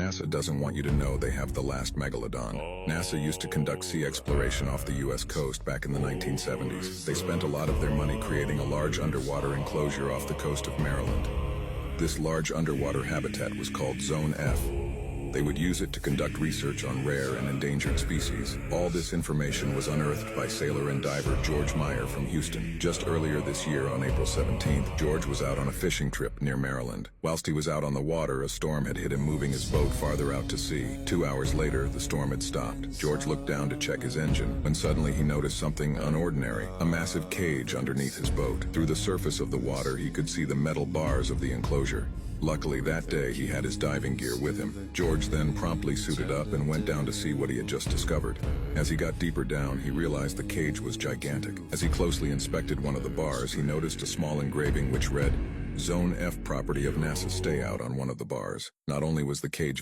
NASA doesn't want you to know they have the last megalodon. NASA used to conduct sea exploration off the US coast back in the 1970s. They spent a lot of their money creating a large underwater enclosure off the coast of Maryland. This large underwater habitat was called Zone F. They would use it to conduct research on rare and endangered species. All this information was unearthed by sailor and diver George Meyer from Houston. Just earlier this year, on April 17th, George was out on a fishing trip near Maryland. Whilst he was out on the water, a storm had hit him, moving his boat farther out to sea. 2 hours later, the storm had stopped. George looked down to check his engine, when suddenly he noticed something unordinary, a massive cage underneath his boat. Through the surface of the water, he could see the metal bars of the enclosure. Luckily, that day, he had his diving gear with him. George then promptly suited up and went down to see what he had just discovered. As he got deeper down, he realized the cage was gigantic. As he closely inspected one of the bars, he noticed a small engraving which read, "Zone F, property of NASA, stay out," on one of the bars. Not only was the cage